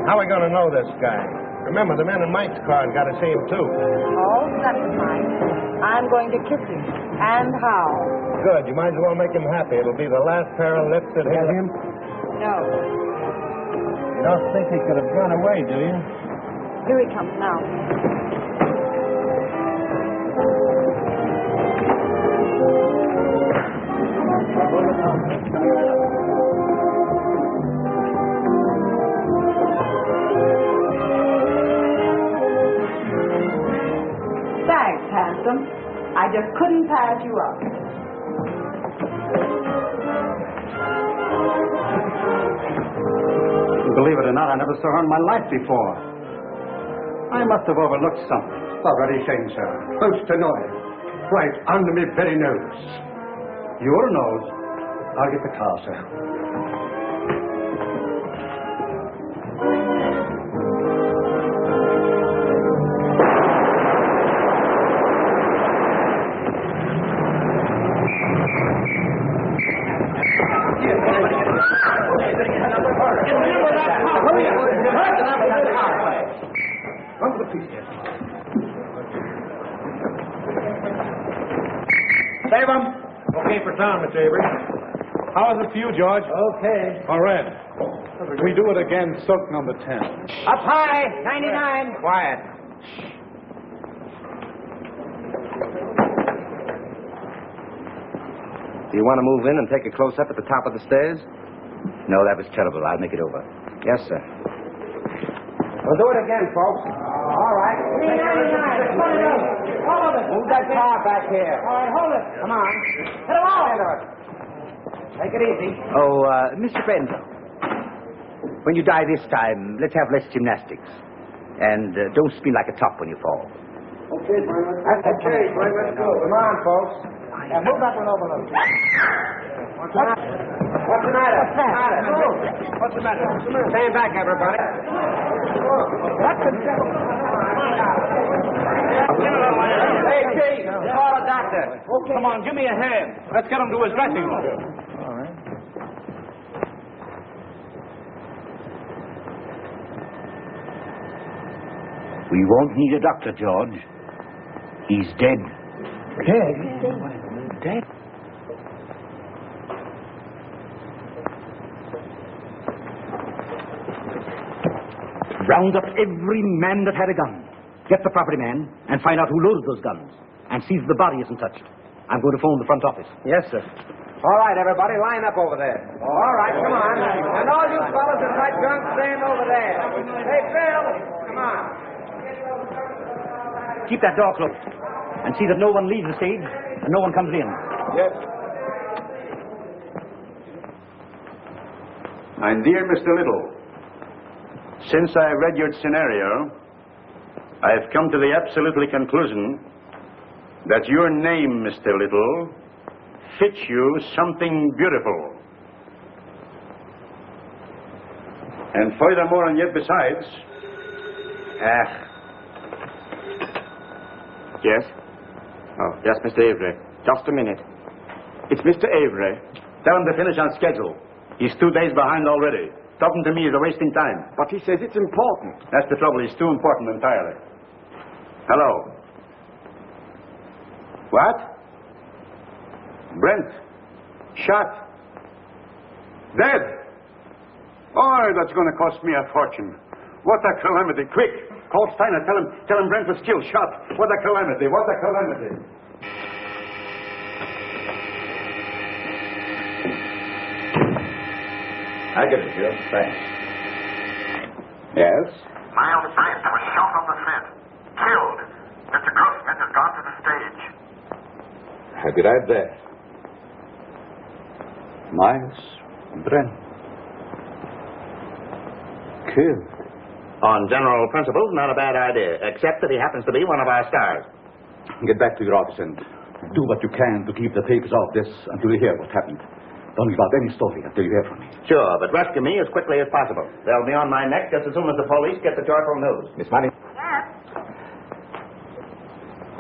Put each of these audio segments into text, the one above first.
How are we going to know this guy? Remember, the men in Mike's car got to see him, too. Oh, that's fine. I'm going to kiss him. And how? Good. You might as well make him happy. It'll be the last pair of lips that hit him. No. You don't think he could have gone away, do you? Here he comes now. Thanks, handsome. I just couldn't pass you up. Believe it or not, I never saw her in my life before. I must have overlooked something. Very shame, sir. Most annoying. Right under me very nose. Your nose? I'll get the car, sir. Save him. Okay for town, Mr. Avery. How is it for you, George? Okay. All right. We do it again, soak number 10. Up high, 99. Quiet. Do you want to move in and take a close-up at the top of the stairs? No, that was terrible. I'll make it over. Yes, sir. We'll do it again, folks. All right. 399. Put it up. All of it. Move that car back here. All right, hold it. Come on. Hit them all into it. Take it easy. Oh, Mr. Brento, when you die this time, let's have less gymnastics. And don't spin like a top when you fall. Okay, Franklin. That's okay, Franklin. Let's go. Come on, folks. Yeah, move that one over a little. What's the matter? What's the matter? What's the matter? Stand back, everybody. What the devil? Hey, Chief, call a doctor. Okay. Come on, give me a hand. Let's get him to his dressing room. All right. We won't need a doctor, George. He's dead. Dead? Dead? Round up every man that had a gun. Get the property man and find out who loaded those guns. And see that the body isn't touched. I'm going to phone the front office. Yes, sir. All right, everybody, line up over there. All right, come on. And all you fellas that got drunk, stand over there. Hey, Bill, come on. Keep that door closed. And see that no one leaves the stage and no one comes in. Yes. My dear Mr. Little, since I read your scenario, I've come to the absolutely conclusion that your name, Mr. Little, fits you something beautiful. And furthermore, and yet besides... Yes? Oh, yes, Mr. Avery. Just a minute. It's Mr. Avery. Tell him to finish on schedule. He's 2 days behind already. Talking to me is a wasting time. But he says it's important. That's the trouble. He's too important entirely. Hello. What? Brent. Shot. Dead. Oh, that's going to cost me a fortune. What a calamity. Quick. Call Steiner. Tell him Brent was killed. Shot. What a calamity. What a calamity. I get it, Joe. Thanks. Yes? Miles Brent was shot on the set. Killed. Mr. Grossman has gone to the stage. I'll be right there. Miles Brent. Killed. On general principles, not a bad idea, except that he happens to be one of our stars. Get back to your office and do what you can to keep the papers off this until you hear what happened. Don't leave out any story until you hear from me. Sure, but rescue me as quickly as possible. They'll be on my neck just as soon as the police get the joyful news. Miss Martin. Yes?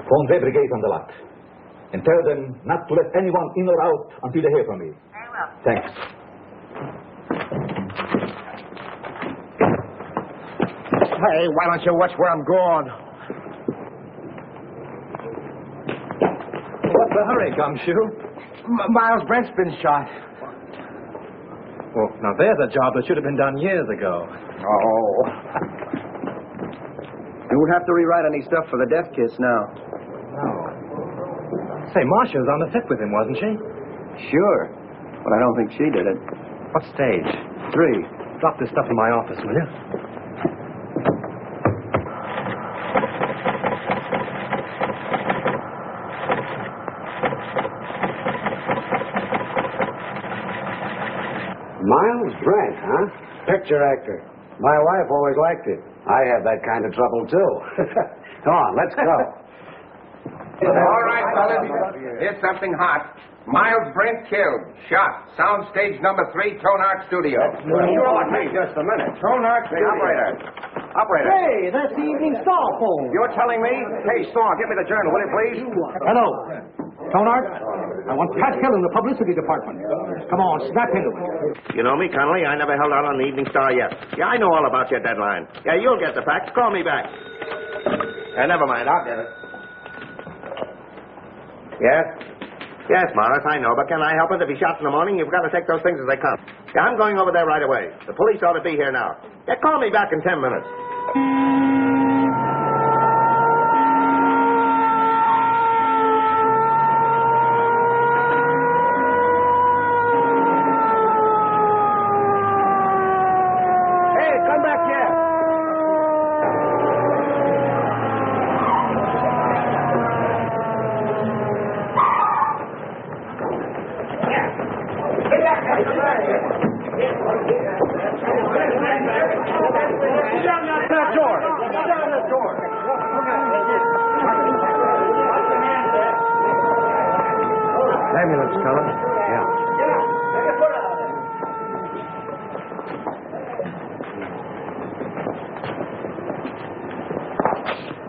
Phone the brigade on the lot. And tell them not to let anyone in or out until they hear from me. Very well. Thanks. Hey, why don't you watch where I'm going? What's the hurry, Gumshoe? Miles Brent's been shot. Well, now there's a job that should have been done years ago. Oh. You won't have to rewrite any stuff for the death kiss now. No. Say, Marcia was on the set with him, wasn't she? Sure. But I don't think she did it. What stage? 3. Drop this stuff in my office, will you? Miles Brent, huh? Picture actor. My wife always liked it. I have that kind of trouble, too. Come on, let's go. All right, fellas. Here's something hot. Miles Brent killed. Shot. Soundstage number 3, Tonark Studio. Hey, just a minute. Tonark Studio. Operator. Hey, that's the Evening Star phone. You're telling me? Hey, Star, give me the journal, will you, please? Hello. Tonark, I want Pascal in the publicity department. Come on, snap into it. You know me, Connolly. I never held out on the Evening Star yet. Yeah, I know all about your deadline. Yeah, you'll get the facts. Call me back. Never mind. I'll get it. Yes? Yes, Morris, I know. But can I help it? If he shot in the morning, you've got to take those things as they come. Yeah, I'm going over there right away. The police ought to be here now. Yeah, call me back in 10 minutes. Ambulance, fella. Yeah.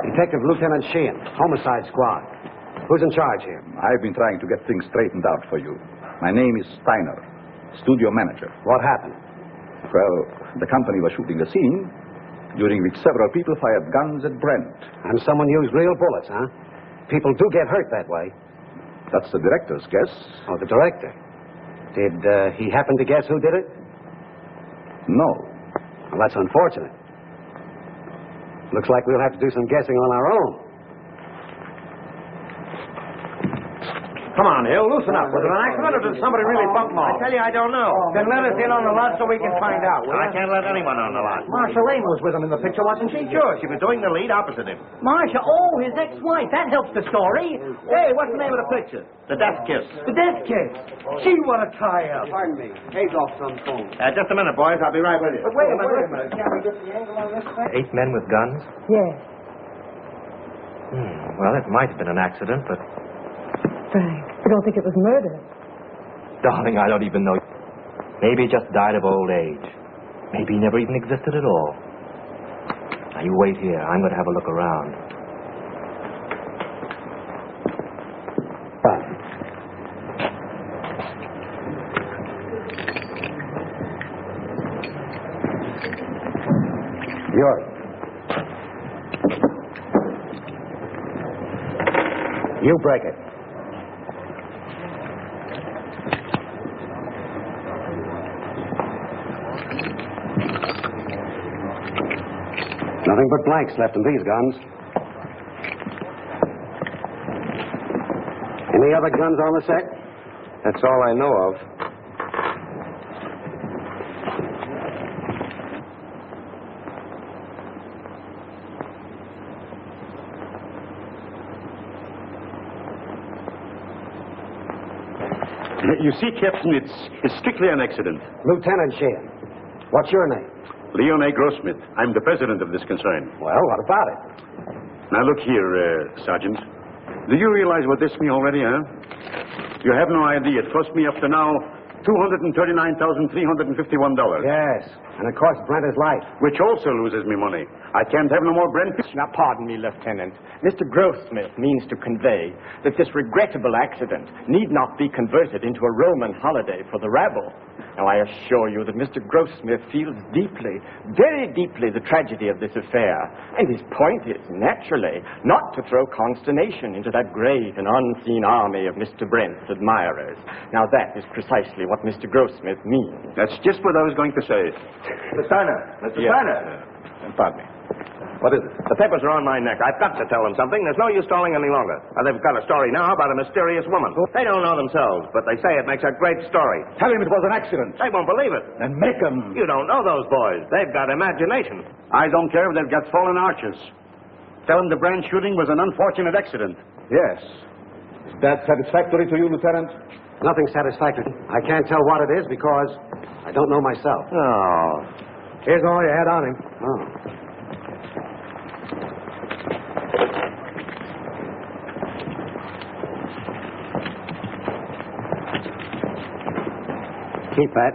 Detective Lieutenant Sheehan, Homicide Squad. Who's in charge here? I've been trying to get things straightened out for you. My name is Steiner, studio manager. What happened? Well, the company was shooting a scene during which several people fired guns at Brent. And someone used real bullets, huh? People do get hurt that way. That's the director's guess. Oh, the director. Did he happen to guess who did it? No. Well, that's unfortunate. Looks like we'll have to do some guessing on our own. Come on, Hill, loosen up. Was it an accident or did somebody really bump him off? I tell you, I don't know. Then let us in on the lot so we can find out, will I you? can't let anyone on the lot. Marsha Lane was with him in the picture, wasn't she? Sure, she was doing the lead opposite him. Marcia, his ex-wife. That helps the story. Hey, what's the name of the picture? The Death Kiss. The death kiss. Gee, what a tie-up. Pardon me. Hazel's on the phone. Just a minute, boys. I'll be right with you. Wait a minute. Can we get the angle on this thing? 8 men with guns? Yes, Well, it might have been an accident, but... Frank. I don't think it was murder. Darling, I don't even know. Maybe he just died of old age. Maybe he never even existed at all. Now, you wait here. I'm going to have a look around. Yours. You break it. Nothing but blanks left in these guns. Any other guns on the set? That's all I know of. You see, Captain, it's strictly an accident. Lieutenant Sheehan. What's your name? Leon A. Grossmith. I'm the president of this concern. Well, what about it? Now, look here, Sergeant. Do you realize what this means already, huh? You have no idea. It cost me up to now $239,351. Yes. And it cost Brent his life. Which also loses me money. I can't have no more Brent. Now, pardon me, Lieutenant. Mr. Grossmith means to convey that this regrettable accident need not be converted into a Roman holiday for the rabble. Now, I assure you that Mr. Grossmith feels deeply, very deeply, the tragedy of this affair. And his point is, naturally, not to throw consternation into that great and unseen army of Mr. Brent's admirers. Now, that is precisely what Mr. Grossmith means. That's just what I was going to say. Mr. Steiner. Mr. Steiner. Pardon me. What is it? The papers are on my neck. I've got to tell them something. There's no use stalling any longer. They've got a story now about a mysterious woman. They don't know themselves, but they say it makes a great story. Tell him it was an accident. They won't believe it. And make him. You don't know those boys. They've got imagination. I don't care if they've got fallen arches. Tell them the Brand shooting was an unfortunate accident. Yes. Is that satisfactory to you, Lieutenant? Nothing satisfactory. I can't tell what it is because I don't know myself. Oh. Here's all you had on him. Oh. Keep that.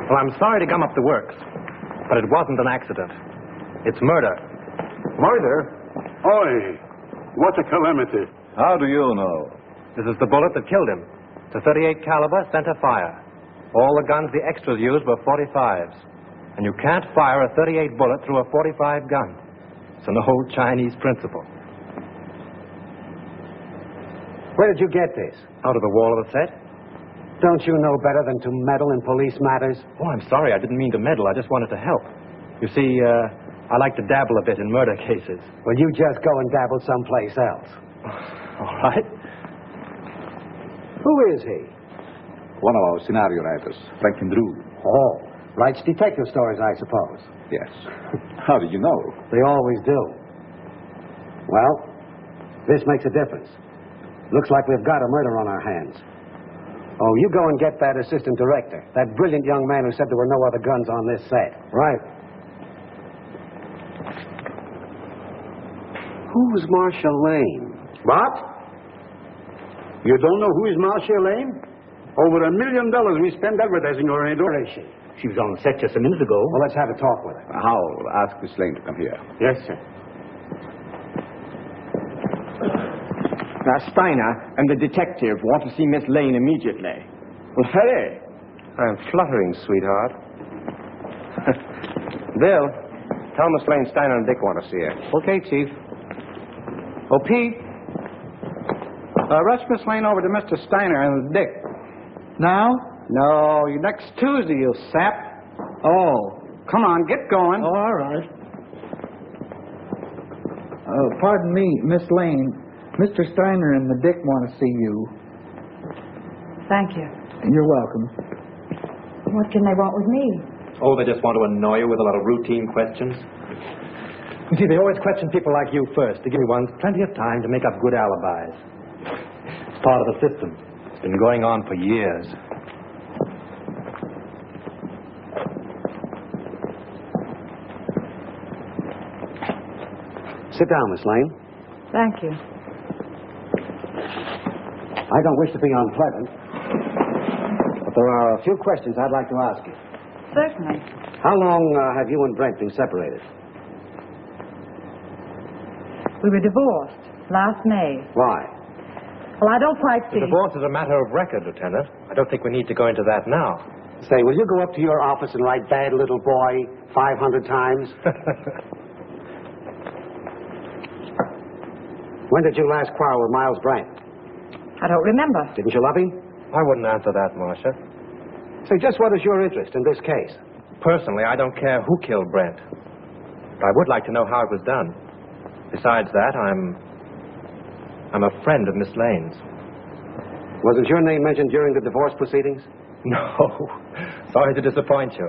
Well, I'm sorry to gum up the works, but it wasn't an accident. It's murder. Murder? Oi, what a calamity. How do you know? This is the bullet that killed him. It's a .38 caliber center fire. All the guns the extras used were .45s. And you can't fire a .38 bullet through a .45 gun. It's an old Chinese principle. Where did you get this? Out of the wall of the set? Don't you know better than to meddle in police matters? Oh, I'm sorry. I didn't mean to meddle. I just wanted to help. You see, I like to dabble a bit in murder cases. Well, you just go and dabble someplace else. All right. Who is he? One of our scenario writers, Franklin Drew. Oh, writes detective stories, I suppose. Yes. How did you know? They always do. Well, this makes a difference. Looks like we've got a murder on our hands. Oh, you go and get that assistant director, that brilliant young man who said there were no other guns on this set. Right. Who's Marcia Lane? What? You don't know who is Marcia Lane? Over $1 million we spent advertising her. Where is she? She was on the set just a minute ago. Well, let's have a talk with her. I'll ask Miss Lane to come here. Yes, sir. Now, Steiner and the detective want to see Miss Lane immediately. Well, hurry. I'm fluttering, sweetheart. Bill, tell Miss Lane Steiner and Dick want to see her. Okay, Chief. Oh, Pete. Rush Miss Lane over to Mr. Steiner and Dick. Now? No, next Tuesday, you sap. Oh, come on, get going. Oh, all right. Pardon me, Miss Lane. Mr. Steiner and the Dick want to see you. Thank you. You're welcome. What can they want with me? Oh, they just want to annoy you with a lot of routine questions. You see, they always question people like you first to give ones plenty of time to make up good alibis. It's part of the system. It's been going on for years. Sit down, Miss Lane. Thank you. I don't wish to be unpleasant, but there are a few questions I'd like to ask you. Certainly. How long have you and Brent been separated? We were divorced last May. Why? Well, I don't quite see. The divorce is a matter of record, Lieutenant. I don't think we need to go into that now. Say, will you go up to your office and write bad little boy 500 times? When did you last quarrel with Miles Brent? I don't remember. Didn't you love him? I wouldn't answer that, Marcia. Say, just what is your interest in this case? Personally, I don't care who killed Brent. But I would like to know how it was done. Besides that, I'm a friend of Miss Lane's. Wasn't your name mentioned during the divorce proceedings? No. Sorry to disappoint you.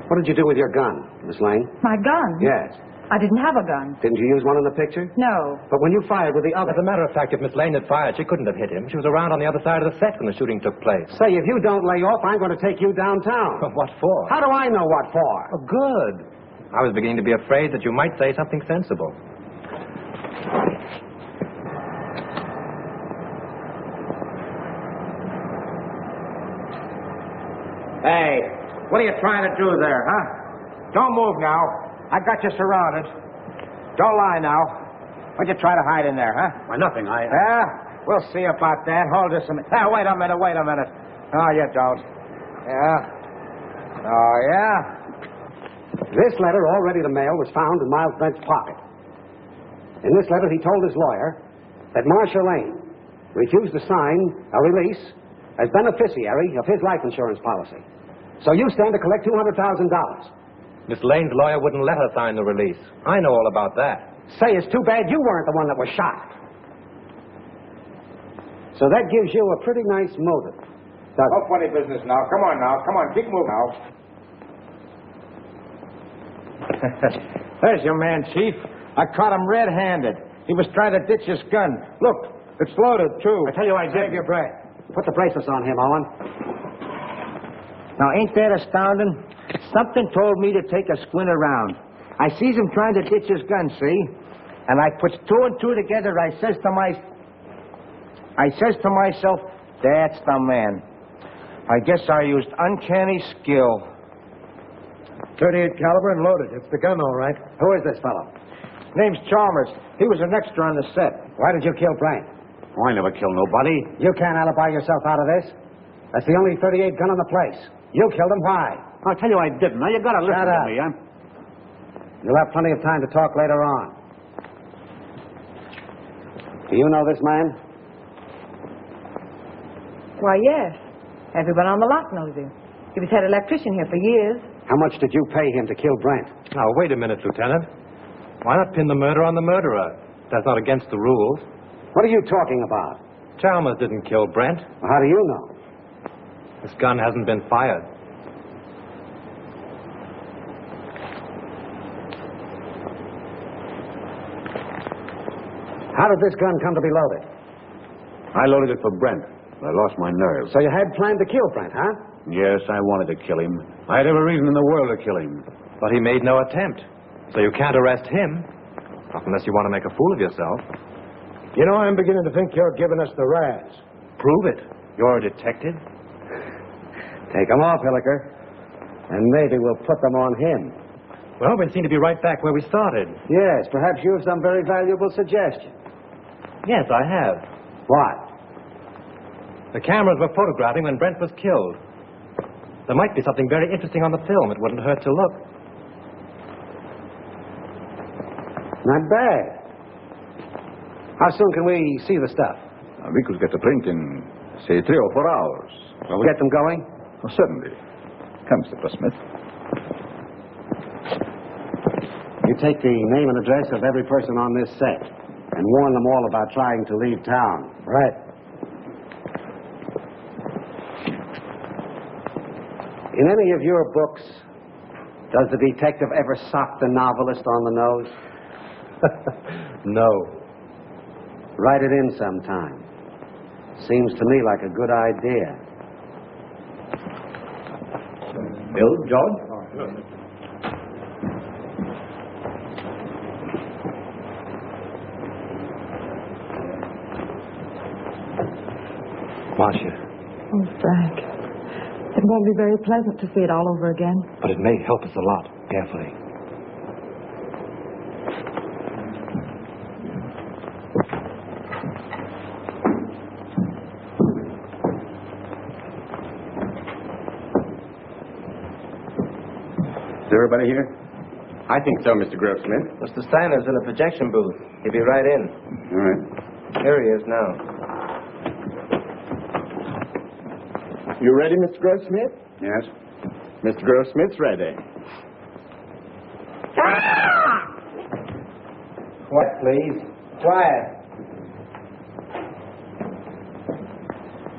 What did you do with your gun, Miss Lane? My gun? Yes. I didn't have a gun. Didn't you use one in the picture? No. But when you fired with the other... As a matter of fact, if Miss Lane had fired, she couldn't have hit him. She was around on the other side of the set when the shooting took place. Say, if you don't lay off, I'm going to take you downtown. What for? How do I know what for? Oh, good. I was beginning to be afraid that you might say something sensible. Hey, what are you trying to do there, huh? Don't move now. I got you surrounded. Don't lie now. What'd you try to hide in there, huh? Why, nothing. Yeah? We'll see about that. Hold this a minute. Wait a minute. No, you don't. Yeah? Oh, yeah? This letter, all ready to mail, was found in Miles Brent's pocket. In this letter, he told his lawyer that Marcia Lane refused to sign a release as beneficiary of his life insurance policy. So you stand to collect $200,000. Miss Lane's lawyer wouldn't let her sign the release. I know all about that. Say, it's too bad you weren't the one that was shot. So that gives you a pretty nice motive. No funny business now. Come on, keep moving now. There's your man, Chief. I caught him red-handed. He was trying to ditch his gun. Look, it's loaded, too. I tell you, I save your breath. Put the bracelets on him, Owen. Now, ain't that astounding? Something told me to take a squint around. I sees him trying to ditch his gun, see? And I puts two and two together. I says to myself, that's the man. I guess I used uncanny skill. 38 caliber and loaded. It's the gun, all right. Who is this fellow? Name's Chalmers. He was an extra on the set. Why did you kill Brent? Oh, I never killed nobody. You can't alibi yourself out of this. That's the only 38 gun in the place. You killed him. Why? I'll tell you I didn't. Now, you gotta listen to me. You'll have plenty of time to talk later on. Do you know this man? Why, yes. Everyone on the lot knows him. He was head electrician here for years. How much did you pay him to kill Brent? Now, wait a minute, Lieutenant. Why not pin the murder on the murderer? That's not against the rules. What are you talking about? Chalmers didn't kill Brent. Well, how do you know? This gun hasn't been fired. How did this gun come to be loaded? I loaded it for Brent. I lost my nerve. So you had planned to kill Brent, huh? Yes, I wanted to kill him. I had every reason in the world to kill him. But he made no attempt. So you can't arrest him. Not unless you want to make a fool of yourself. You know, I'm beginning to think you're giving us the razz. Prove it. You're a detective. Take them off, Hilliker. And maybe we'll put them on him. Well, we seem to be right back where we started. Yes, perhaps you have some very valuable suggestion. Yes, I have. What? The cameras were photographing when Brent was killed. There might be something very interesting on the film. It wouldn't hurt to look. Not bad. How soon can we see the stuff? We could get the print in, say, 3 or 4 hours. Will we get them going? Oh, certainly. Come, Mr. Smith. You take the name and address of every person on this set and warn them all about trying to leave town. Right. In any of your books, does the detective ever sock the novelist on the nose? No. Write it in sometime. Seems to me like a good idea. Bill, George? Marcia. Oh, Frank. It won't be very pleasant to see it all over again. But it may help us a lot. Carefully. Is everybody here? I think so, Mr. Grossmith. Mr. Steiner's in a projection booth. He'll be right in. All right. Here he is now. You ready, Mr. Grossmith? Yes. Mr. Grossmith's ready. What, please? Quiet.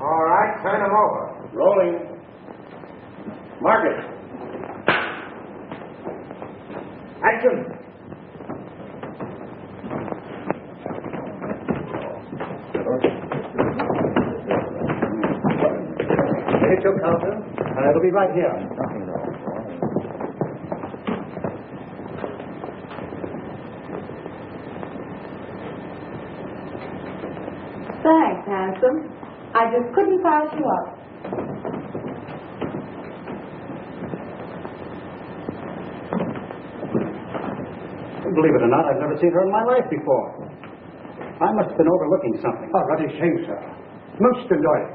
All right, turn them over. Rolling. Mark it. Action. Hit your counter. It'll be right here. Thanks, handsome. I just couldn't pass you up. Believe it or not, I've never seen her in my life before. I must have been overlooking something. Oh, bloody shame, sir. Most annoying.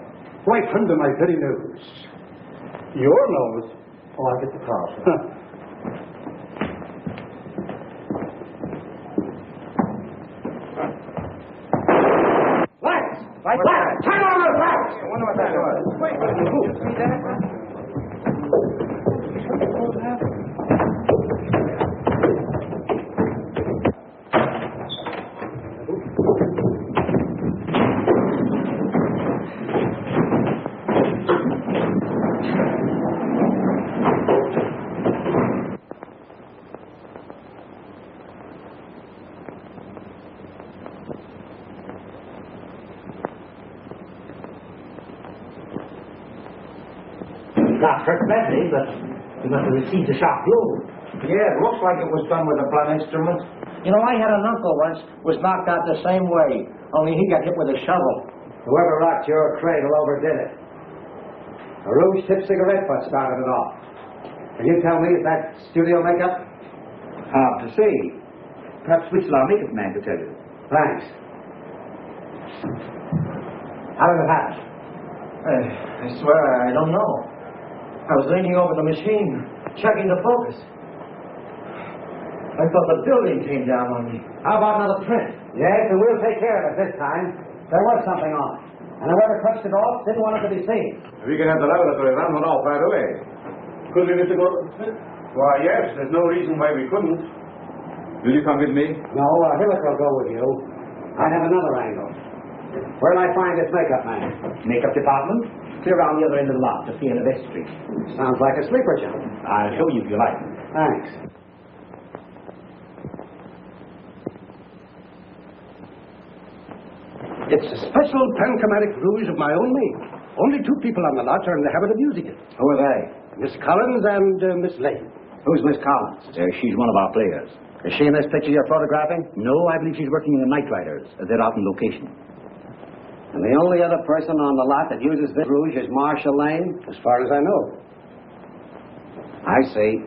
Right under my very nose. Your nose? Oh, I'll get the car, sir. Lights! Lights! Turn on those lights! I wonder what that was. Wait, you see that? Not hurt badly, but he must have received a sharp blow. Yeah, it looks like it was done with a blunt instrument. You know, I had an uncle once was knocked out the same way, only he got hit with a shovel. Whoever rocked your cradle overdid it. A rouge tip cigarette butt started it off. Can you tell me, is that studio makeup? Hard to say. Perhaps Whistler, our makeup man, could tell you. Thanks. How did it happen? I swear, I don't know. I was leaning over the machine, checking the focus. I thought the building came down on me. How about another print? Yes, and we'll take care of it this time. There was something on it. And whoever touched it off didn't want it to be seen. We can have the laboratory run one off right away. Could we, Mr. Gordon? Why, yes, there's no reason why we couldn't. Will you come with me? No, Hillick will go with you. I have another angle. Where'll I find this makeup man? Makeup department? Clear around the other end of the lot, to see in the vestry. Sounds like a sleeper job. I'll show you if you like. Thanks. It's a special panchromatic rouge of my own make. Only two people on the lot are in the habit of using it. Who are they? Miss Collins and Miss Lane. Who's Miss Collins? She's one of our players. Is she in this picture you're photographing? No, I believe she's working in the Night Riders. They're out on location. And the only other person on the lot that uses this rouge is Marcia Lane? As far as I know. I see.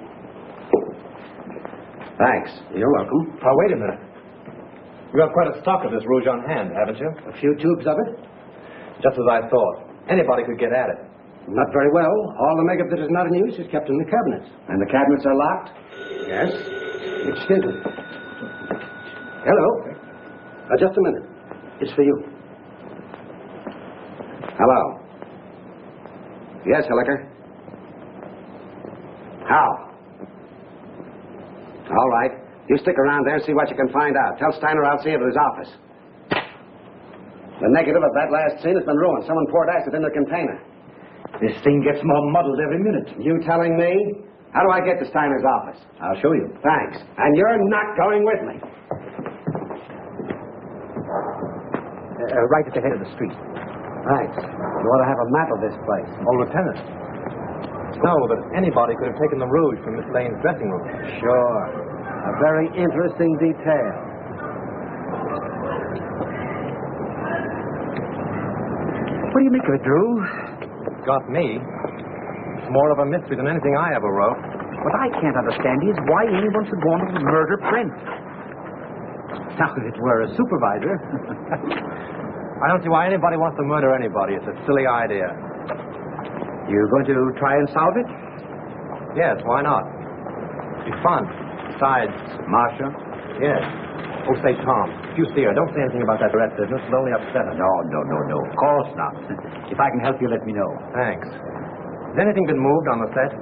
Thanks. You're welcome. Oh, wait a minute. You have quite a stock of this rouge on hand, haven't you? A few tubes of it? Just as I thought. Anybody could get at it. Not very well. All the makeup that is not in use is kept in the cabinets. And the cabinets are locked? Yes. It's stinted. Hello. Just a minute. It's for you. Hello. Yes, Hilliker. How? All right. You stick around there and see what you can find out. Tell Steiner I'll see him at his office. The negative of that last scene has been ruined. Someone poured acid in the container. This thing gets more muddled every minute. You telling me? How do I get to Steiner's office? I'll show you. Thanks. And you're not going with me. Right at the head of the street. Thanks. You ought to have a map of this place. Oh, Lieutenant. No, but anybody could have taken the rouge from Miss Lane's dressing room. Sure. A very interesting detail. What do you make of it, Drew? Got me. It's more of a mystery than anything I ever wrote. What I can't understand is why anyone should want to murder Brent. Now, if it were a supervisor. I don't see why anybody wants to murder anybody. It's a silly idea. You going to try and solve it? Yes, why not? It'd be fun. Besides... Marcia? Yes. Oh, say, Tom, if you see her, don't say anything about that rat business. It'll only upset her. No. Of course not. If I can help you, let me know. Thanks. Has anything been moved on the set?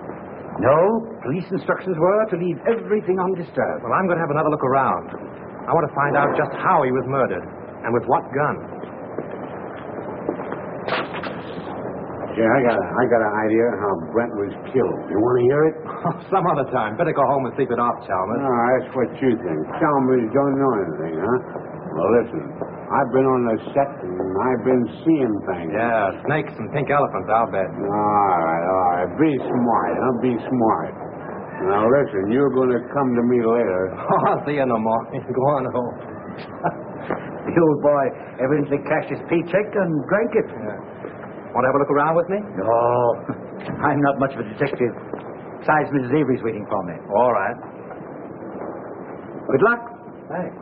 No. Police instructions were to leave everything undisturbed. Well, I'm going to have another look around. I want to find out just how he was murdered and with what gun. Yeah, I got an idea how Brent was killed. You want to hear it? Some other time. Better go home and sleep it off, Chalmers. No, that's what you think. Chalmers don't know anything, huh? Well, listen. I've been on the set and I've been seeing things. Yeah, snakes and pink elephants, I'll bet. All right. Be smart, huh? Be smart. Now, listen, you're going to come to me later. Oh, I'll see you in the morning. Go on home. The old boy evidently cashed his paycheck and drank it. Yeah. Want to have a look around with me? No, I'm not much of a detective. Besides, Mrs. Avery's waiting for me. All right. Good luck. Thanks.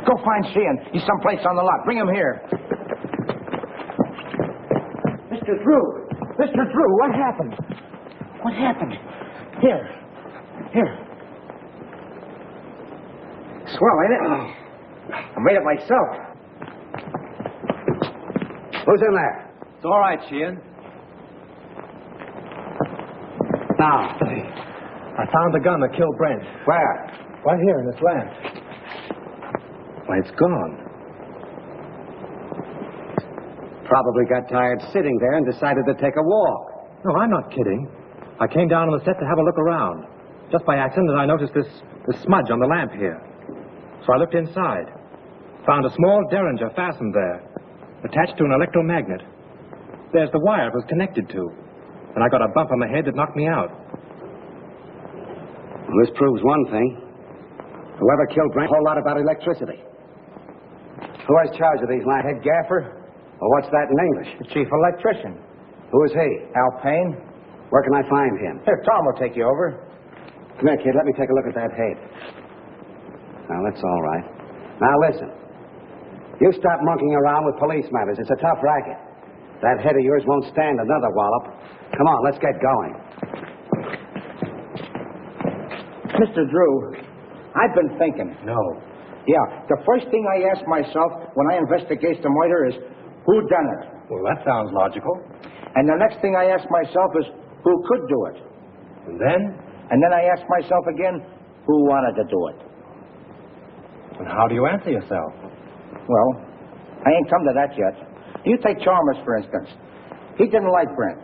Go find Sheehan. He's someplace on the lot. Bring him here. Mr. Drew! Mr. Drew, what happened? What happened? Here. Swell, ain't it? I made it myself. Who's in there? It's all right, Sheehan. Now. I found the gun that killed Brent. Where? Right here in this lamp. Why, it's gone. Probably got tired sitting there and decided to take a walk. No, I'm not kidding. I came down on the set to have a look around. Just by accident, I noticed this smudge on the lamp here. So I looked inside. Found a small derringer fastened there, attached to an electromagnet. There's the wire it was connected to. And I got a bump on the head that knocked me out. Well, this proves one thing. Whoever killed Brent, a whole lot about electricity. Who has charge of these lamps? Head gaffer? Well, what's that in English? The chief electrician. Who is he? Al Payne. Where can I find him? Here, Tom will take you over. Come here, kid. Let me take a look at that head. Now, that's all right. Now, listen. You stop monkeying around with police matters. It's a tough racket. That head of yours won't stand another wallop. Come on, let's get going. Mr. Drew, I've been thinking. No. Yeah, the first thing I ask myself when I investigate the murder is, who done it? Well, that sounds logical. And the next thing I ask myself is, who could do it? And then? And then I ask myself again, who wanted to do it? And how do you answer yourself? Well, I ain't come to that yet. You take Chalmers, for instance. He didn't like Brent.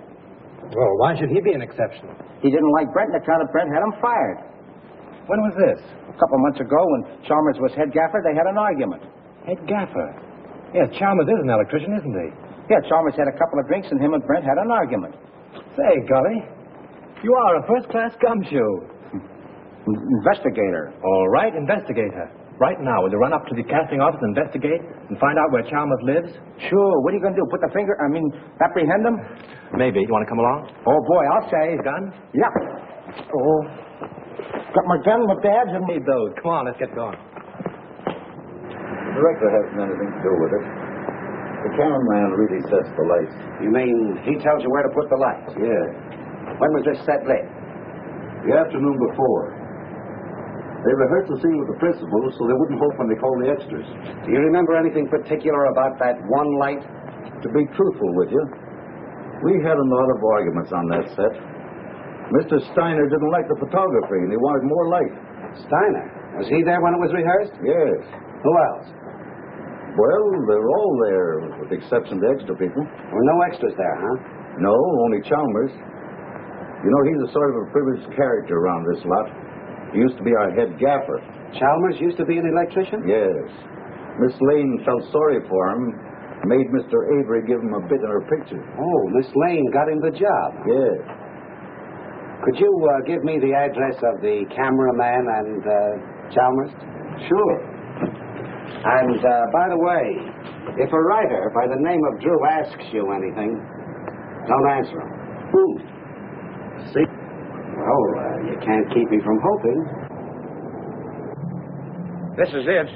Well, why should he be an exception? He didn't like Brent, and the town of Brent had him fired. When was this? A couple months ago, when Chalmers was head gaffer, they had an argument. Head gaffer? Yeah, Chalmers is an electrician, isn't he? Yeah, Chalmers had a couple of drinks, and him and Brent had an argument. Say, Gully, you are a first-class gumshoe. Investigator. All right, investigator. Right now, will you run up to the casting office and investigate and find out where Chalmers lives? Sure. What are you going to do? Apprehend him? Maybe. You want to come along? Oh, boy, I'll say. Gun? Yeah. Oh. Got my gun, my badge, and Need those. Come on, let's get going. The director hasn't anything to do with it. The cameraman really sets the lights. You mean he tells you where to put the lights? Yeah. When was this set lit? The afternoon before. They rehearsed the scene with the principal so they wouldn't hope when they called the extras. Do you remember anything particular about that one light? To be truthful with you, we had a lot of arguments on that set. Mr. Steiner didn't like the photography and he wanted more light. Steiner? Was he there when it was rehearsed? Yes. Who else? Well, they're all there, with the exception of the extra people. There were no extras there, huh? No, only Chalmers. You know, he's a sort of a privileged character around this lot. He used to be our head gaffer. Chalmers used to be an electrician? Yes. Miss Lane felt sorry for him, made Mr. Avery give him a bit in her picture. Oh, Miss Lane got him the job. Yes. Could you give me the address of the cameraman and Chalmers? Sure. And, by the way, if a writer by the name of Drew asks you anything, don't answer him. See? Well, you can't keep me from hoping. This is it.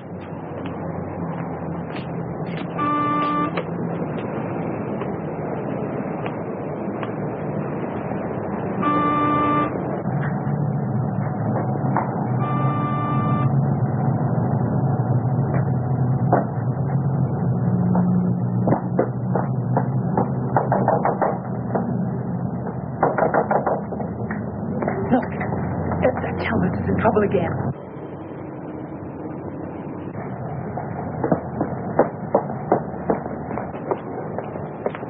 Chalmers is in trouble again.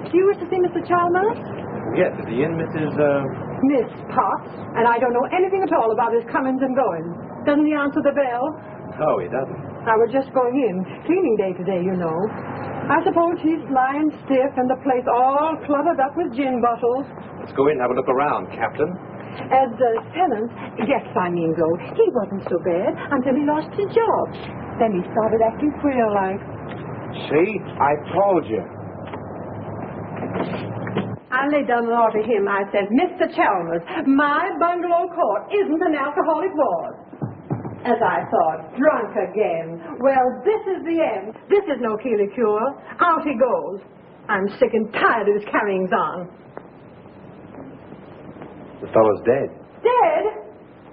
Do you wish to see Mr. Chalmers? Yes, is he in, Mrs. Miss Potts. And I don't know anything at all about his comings and goings. Doesn't he answer the bell? No, he doesn't. I was just going in. Cleaning day today, you know. I suppose he's lying stiff and the place all cluttered up with gin bottles. Let's go in and have a look around, Captain. As tenant, yes, I mean, though, he wasn't so bad until he lost his job. Then he started acting queer-like. See? I told you. I laid down the law to him. I said, Mr. Chalmers, my bungalow court isn't an alcoholic ward. As I thought, drunk again. Well, this is the end. This is no Keeley cure. Out he goes. I'm sick and tired of his carryings on. The fellow's dead. Dead?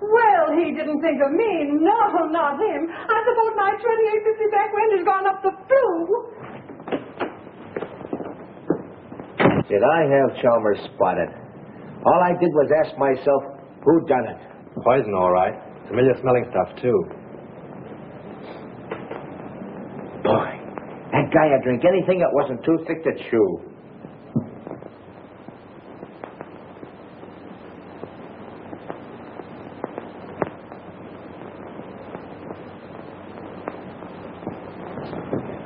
Well, he didn't think of me. No, not him. I suppose my 2850 back rent has gone up the flue. Did I have Chalmers spotted? All I did was ask myself, who done it? Poison, all right. Familiar smelling stuff, too. Boy, that guy would drink anything that wasn't too thick to chew.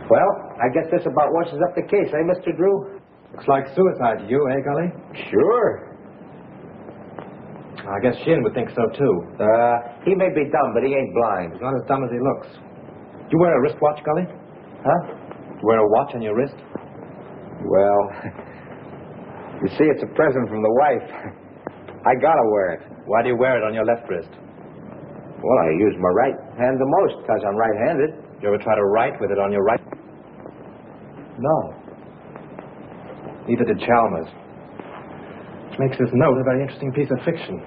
Well, I guess this about washes up the case, eh, Mr. Drew? Looks like suicide to you, eh, Gully? Sure. I guess Shin would think so, too. He may be dumb, but he ain't blind. He's not as dumb as he looks. Do you wear a wristwatch, Gully? Huh? You wear a watch on your wrist? Well, you see, it's a present from the wife. I gotta wear it. Why do you wear it on your left wrist? Well, I use my right hand the most, because I'm right-handed. You ever try to write with it on your right? No. Neither did Chalmers. Which makes this note a very interesting piece of fiction.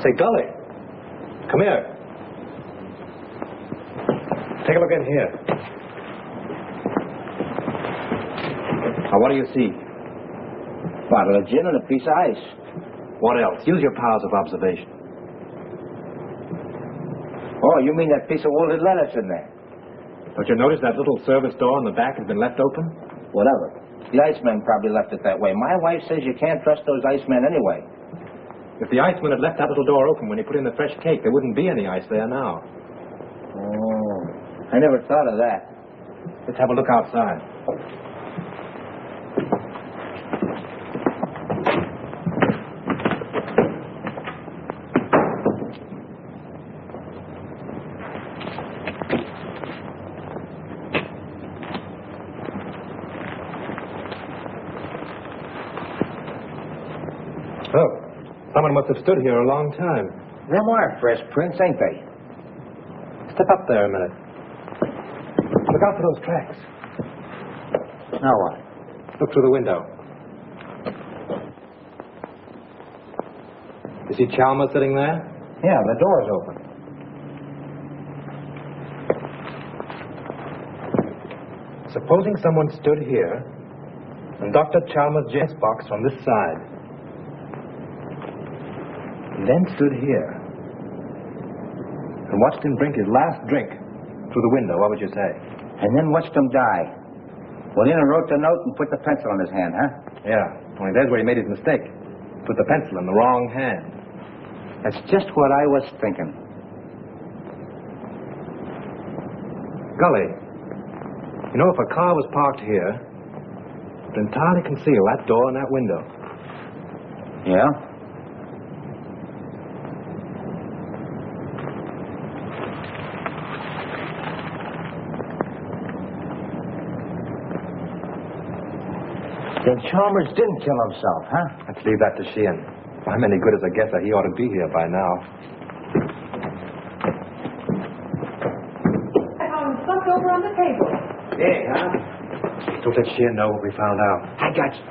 Say, Gully, come here. Take a look in here. Now, what do you see? Bottle of gin and a piece of ice. What else? Use your powers of observation. Oh, you mean that piece of wilted lettuce in there? Don't you notice that little service door in the back has been left open? Whatever. The iceman probably left it that way. My wife says you can't trust those icemen anyway. If the iceman had left that little door open when he put in the fresh cake, there wouldn't be any ice there now. Oh, I never thought of that. Let's have a look outside. Oh, someone must have stood here a long time. Them are fresh prints, ain't they? Step up there a minute. Look out for those tracks. Now what? Look through the window. You see Chalmers sitting there? Yeah, the door's open. Supposing someone stood here and Dr. Chalmers' James box from this side. He then stood here and watched him drink his last drink through the window. What would you say? And then watched him die. Well, then wrote the note and put the pencil in his hand, huh? Yeah, only there's where he made his mistake. Put the pencil in the wrong hand. That's just what I was thinking. Gully, you know, if a car was parked here, it would entirely conceal that door and that window. Yeah? Then Chalmers didn't kill himself, huh? Let's leave that to Sheehan. If I'm any good as a guesser, he ought to be here by now. I found stuff over on the table. Yeah, huh? Don't let Sheehan know what we found out. I got you.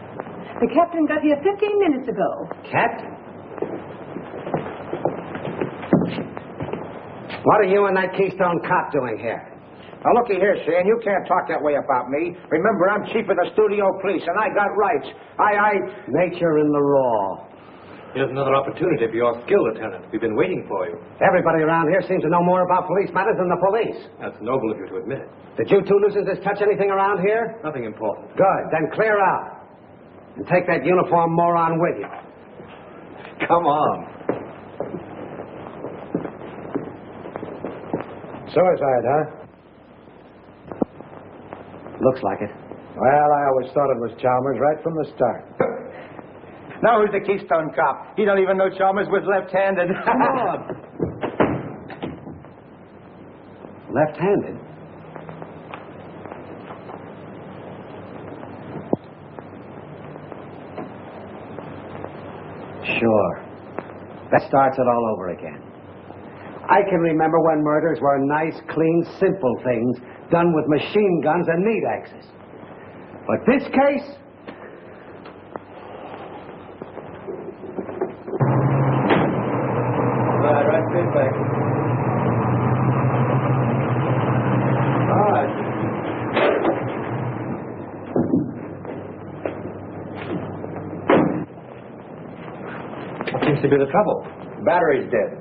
The captain got here 15 minutes ago. Captain? What are you and that Keystone cop doing here? Now, looky here, Shane. You can't talk that way about me. Remember, I'm chief of the studio police, and I got rights. Nature in the raw. Here's another opportunity for your skill, Lieutenant. We've been waiting for you. Everybody around here seems to know more about police matters than the police. That's noble of you to admit it. Did you two nuisances touch anything around here? Nothing important. Good. Then clear out. And take that uniform moron with you. Come on. Suicide, huh? Looks like it. Well, I always thought it was Chalmers right from the start. Now who's the Keystone cop? He don't even know Chalmers was left-handed. Come on. Left-handed? Sure. That starts it all over again. I can remember when murders were nice, clean, simple things done with machine guns and meat axes. But this case... Right straight back. All right. What seems to be the trouble? Battery's dead.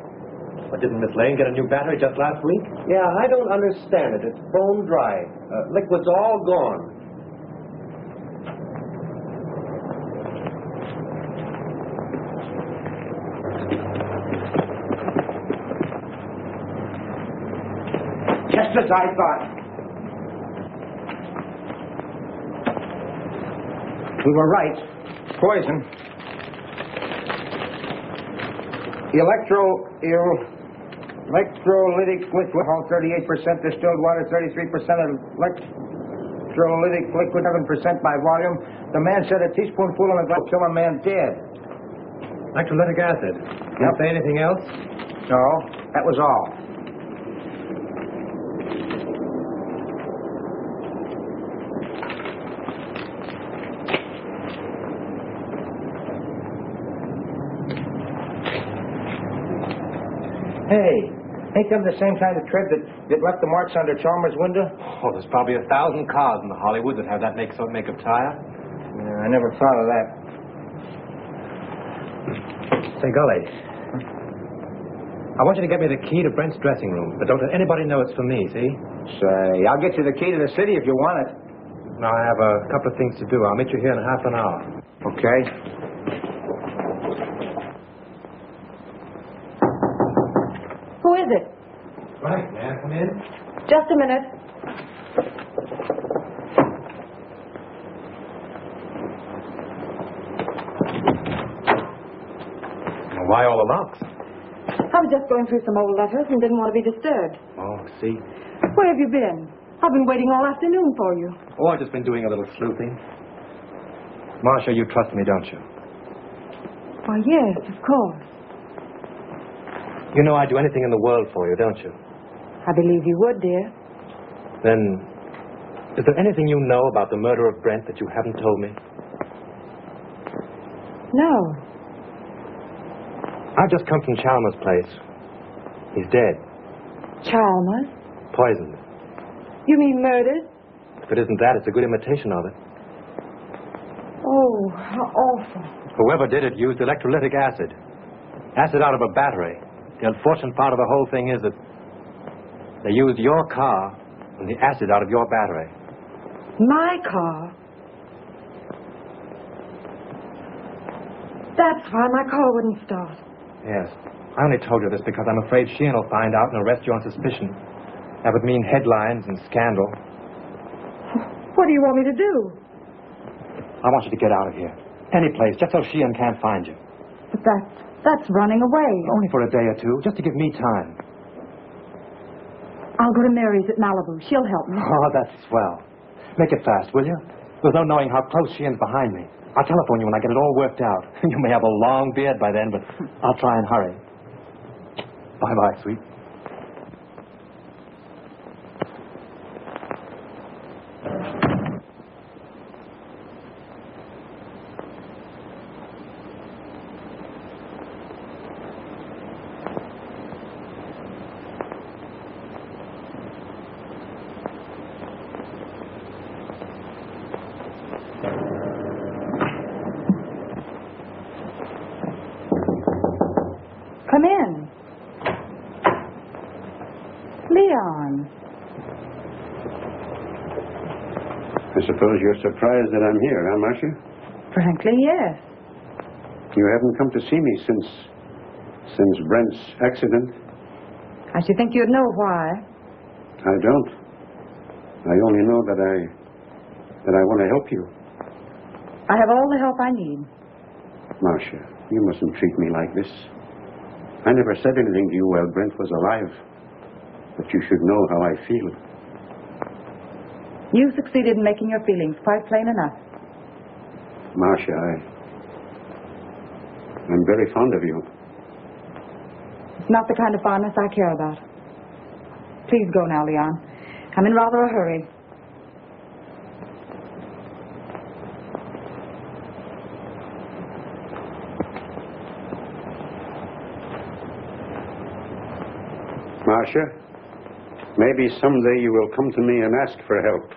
But didn't Miss Lane get a new battery just last week? Yeah, I don't understand it. It's bone dry. Liquid's all gone. Just as I thought. We were right. Poison. Electrolytic liquid, all 38% distilled water, 33% electrolytic liquid, 7% by volume. The man said a teaspoonful in a glass will kill a man dead. Electrolytic acid. Did you say anything else? No, that was all. Hey, ain't them the same kind of tread that left the marks under Chalmers' window? Oh, there's probably 1,000 cars in the Hollywood that have that make of tire. I never thought of that. Say, Gully, I want you to get me the key to Brent's dressing room, but don't let anybody know it's for me, see? Say, I'll get you the key to the city if you want it. No, I have a couple of things to do. I'll meet you here in half an hour. Okay. Who is it? Right, may I come in? Just a minute. Well, why all the locks? I was just going through some old letters and didn't want to be disturbed. Oh, see? Where have you been? I've been waiting all afternoon for you. Oh, I've just been doing a little sleuthing. Marcia, you trust me, don't you? Why, yes, of course. You know I'd do anything in the world for you, don't you? I believe you would, dear. Then, is there anything you know about the murder of Brent that you haven't told me? No. I've just come from Chalmers' place. He's dead. Chalmers? Poisoned. You mean murdered? If it isn't that, it's a good imitation of it. Oh, how awful. Whoever did it used electrolytic acid. Acid out of a battery. The unfortunate part of the whole thing is that they used your car and the acid out of your battery. My car? That's why my car wouldn't start. Yes. I only told you this because I'm afraid Sheehan will find out and arrest you on suspicion. That would mean headlines and scandal. What do you want me to do? I want you to get out of here. Any place, just so Sheehan can't find you. But that's running away. Only for a day or two, just to give me time. I'll go to Mary's at Malibu. She'll help me. Oh, that's swell. Make it fast, will you? There's no knowing how close Sheehan's behind me. I'll telephone you when I get it all worked out. You may have a long beard by then, but I'll try and hurry. Bye-bye, sweet. Come in. Leon. I suppose you're surprised that I'm here, huh, Marcia? Frankly, yes. You haven't come to see me since Brent's accident? I should think you'd know why. I don't. I only know that I want to help you. I have all the help I need. Marcia, you mustn't treat me like this. I never said anything to you while Brent was alive. But you should know how I feel. You succeeded in making your feelings quite plain enough. Marcia, I'm very fond of you. It's not the kind of fondness I care about. Please go now, Leon. I'm in rather a hurry. Marcia, maybe someday you will come to me and ask for help.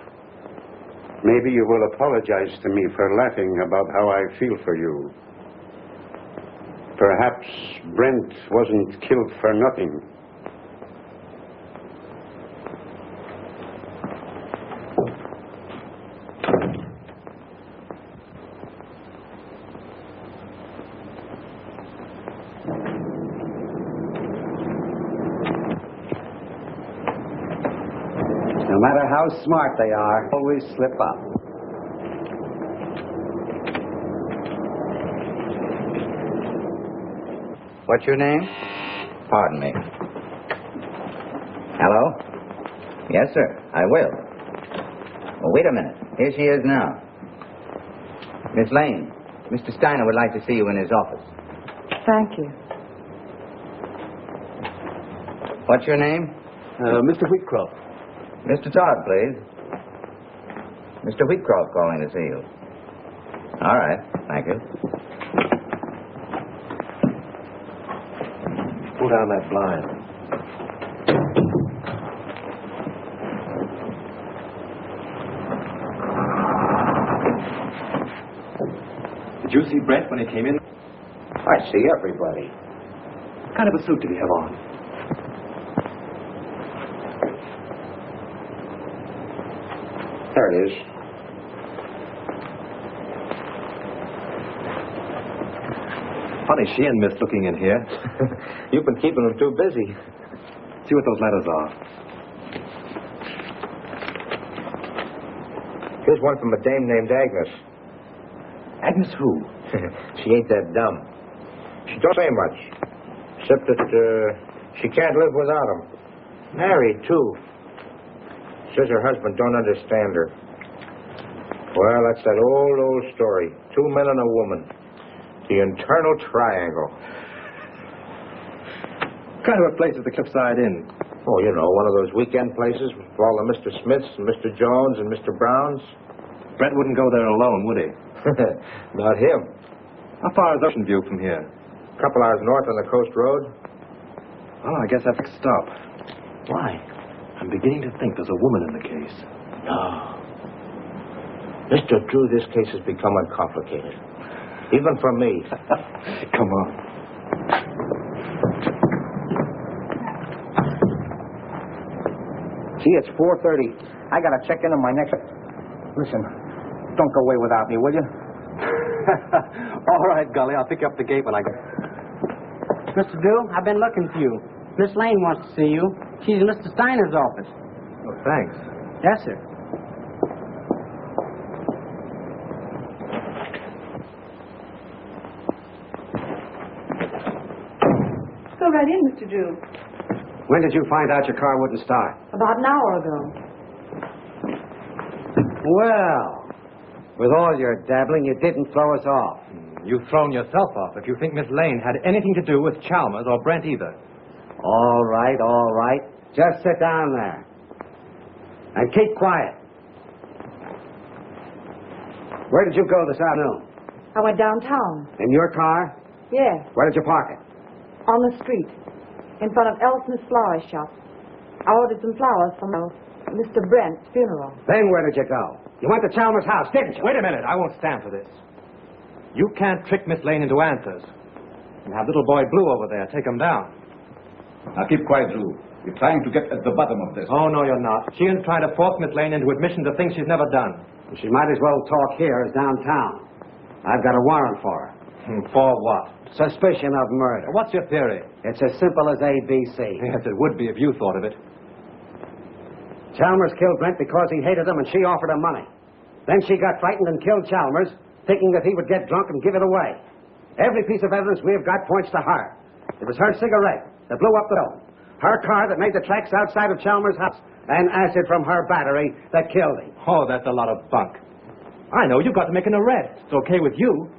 Maybe you will apologize to me for laughing about how I feel for you. Perhaps Brent wasn't killed for nothing. No matter how smart they are, always slip up. What's your name? Pardon me. Hello? Yes, sir, I will. Well, wait a minute. Here she is now. Miss Lane, Mr. Steiner would like to see you in his office. Thank you. What's your name? Mr. Wheatcroft. Mr. Todd, please. Mr. Wheatcroft calling to see you. All right, thank you. Pull down that blind. you see Brent when he came in? I see everybody. What kind of a suit did he have on? There it is. Funny she and Miss looking in here. You've been keeping them too busy. See what those letters are. Here's one from a dame named Agnes. Agnes who? She ain't that dumb. She don't say much, except that she can't live without him. Married, too. Says her husband don't understand her. Well, that's that old story. 2 men and a woman. The internal triangle. What kind of a place is the Cliffside Inn? Oh, you know, one of those weekend places with all the Mr. Smiths and Mr. Jones and Mr. Browns. Brent wouldn't go there alone, would he? Not him. How far is Ocean View from here? A couple hours north on the coast road. Oh, I guess I have to stop. Why? I'm beginning to think there's a woman in the case. No. Mr. Drew, this case has become uncomplicated. Even for me. Come on. See, it's 4:30. I got to check in on my next... Listen, don't go away without me, will you? All right, Gully. I'll pick you up the gate when I go. Mr. Drew, I've been looking for you. Miss Lane wants to see you. She's in Mr. Steiner's office. Oh, thanks. Yes, sir. Go right in, Mr. Drew. When did you find out your car wouldn't start? About an hour ago. Well, with all your dabbling, you didn't throw us off. You've thrown yourself off if you think Miss Lane had anything to do with Chalmers or Brent either. All right. Just sit down there. And keep quiet. Where did you go this afternoon? I went downtown. In your car? Yes, Where did you park it? on the street, in front of Elson's flower shop. I ordered some flowers from Mr. Brent's funeral. Then where did you go? You went to Chalmers' house, didn't you? Wait a minute. I won't stand for this. You can't trick Miss Lane into answers. And have little boy Blue over there take him down. Now keep quiet, Drew. You're trying to get at the bottom of this. Oh, no, you're not. She isn't trying to force Miss Lane into admission to things she's never done. She might as well talk here as downtown. I've got a warrant for her. For what? Suspicion of murder. What's your theory? It's as simple as ABC. Yes, it would be if you thought of it. Chalmers killed Brent because he hated him and she offered him money. Then she got frightened and killed Chalmers, thinking that he would get drunk and give it away. Every piece of evidence we have got points to her. It was her cigarette that blew up the dome, her car that made the tracks outside of Chalmers' house, and acid from her battery that killed him. Oh, that's a lot of bunk. I know. You've got to make an arrest. It's okay with you.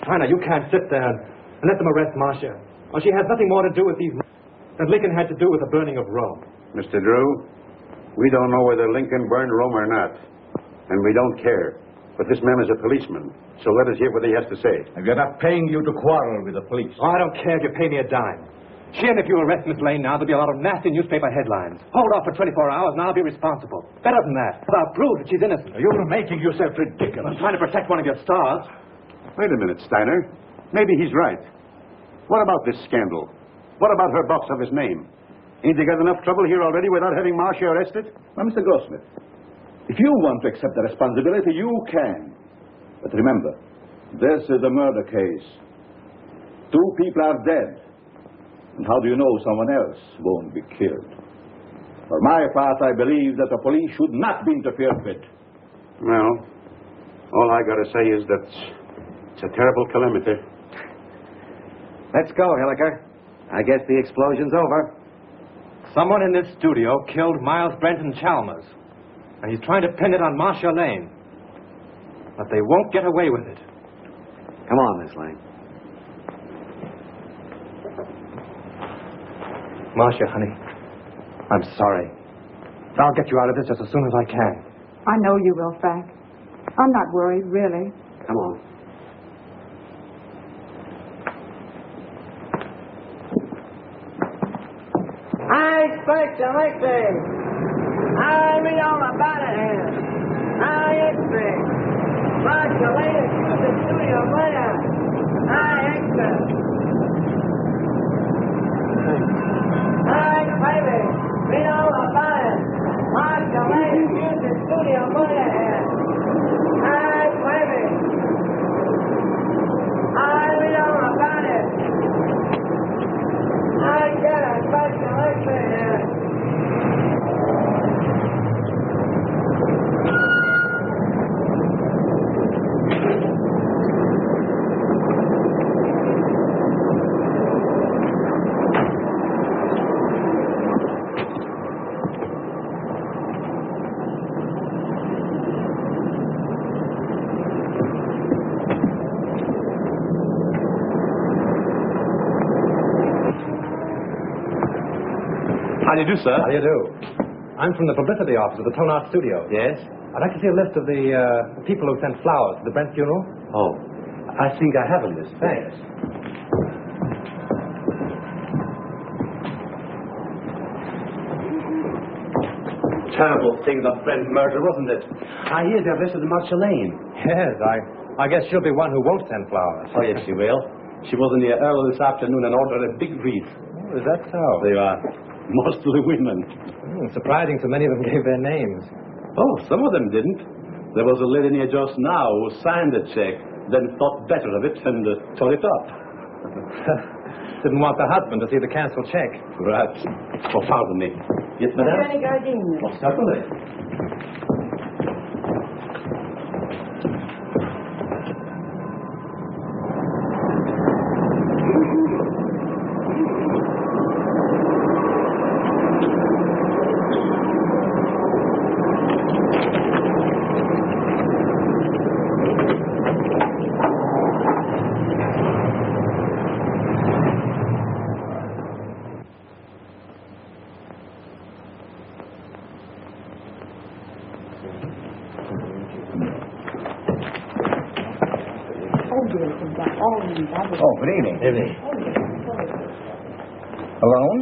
China, you can't sit there and let them arrest Marcia. Well, she has nothing more to do with these than Lincoln had to do with the burning of Rome. Mr. Drew, we don't know whether Lincoln burned Rome or not, and we don't care. But this man is a policeman, so let us hear what he has to say. If you're not paying you to quarrel with the police. Oh, I don't care if you pay me a dime. Shame if you arrest Miss Lane now, there'll be a lot of nasty newspaper headlines. Hold off for 24 hours and I'll be responsible. Better than that. I'll prove that she's innocent. You're making yourself ridiculous. I'm trying to protect one of your stars. Wait a minute, Steiner. Maybe he's right. What about this scandal? What about her box of his name? Ain't they got enough trouble here already without having Marcia arrested? Now, Mr. Grossmith, if you want to accept the responsibility, you can. But remember, this is a murder case. 2 people are dead. And how do you know someone else won't be killed? For my part, I believe that the police should not be interfered with. Well, all I got to say is that it's a terrible calamity. Let's go, Hilliker. I guess the explosion's over. Someone in this studio killed Miles Brenton Chalmers. And he's trying to pin it on Marcia Lane. But they won't get away with it. Come on, Miss Lane. Marcia, honey, I'm sorry. I'll get you out of this just as soon as I can. I know you will, Frank. I'm not worried, really. Come on. I expect to make this. I read on the body hand. I expect. Marshal, ladies, the studio, where? Hi, extra. Hi, baby. We know about it. Marshal, ladies, the studio, where? Hi, baby. Hi, we know about it. I get it, Marshal, ladies. How do you do, sir? How do you do? I'm from the publicity office of the Tone Art Studio. Yes? I'd like to see a list of the people who sent flowers to the Brent funeral. Oh, I think I have a list. Thanks. Terrible thing, the Brent murder, wasn't it? I hear they've listed the Marceline. Yes, I guess she'll be one who won't send flowers. Oh, yes, she will. She was in the early this afternoon and ordered a big wreath. Oh, is that so? They are mostly women. Surprising so many of them gave their names. Oh, some of them didn't. There was a lady near just now who signed the check, then thought better of it and tore it up. Didn't want the husband to see the canceled check. Perhaps. Oh, pardon me. Yes, madame? Oh, certainly. Oh, good evening. Evening. Alone?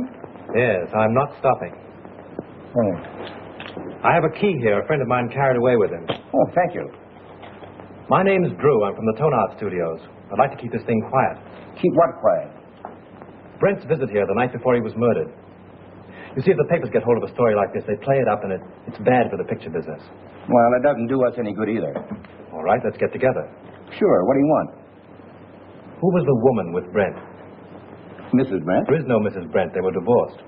Yes, I'm not stopping. Oh. I have a key here. A friend of mine carried away with him. Oh, thank you. My name's Drew. I'm from the Tone Art Studios. I'd like to keep this thing quiet. Keep what quiet? Brent's visit here the night before he was murdered. You see, if the papers get hold of a story like this, they play it up, and it's bad for the picture business. Well, it doesn't do us any good either. All right, let's get together. Sure. What do you want? Who was the woman with Brent? Mrs. Brent? There is no Mrs. Brent. They were divorced.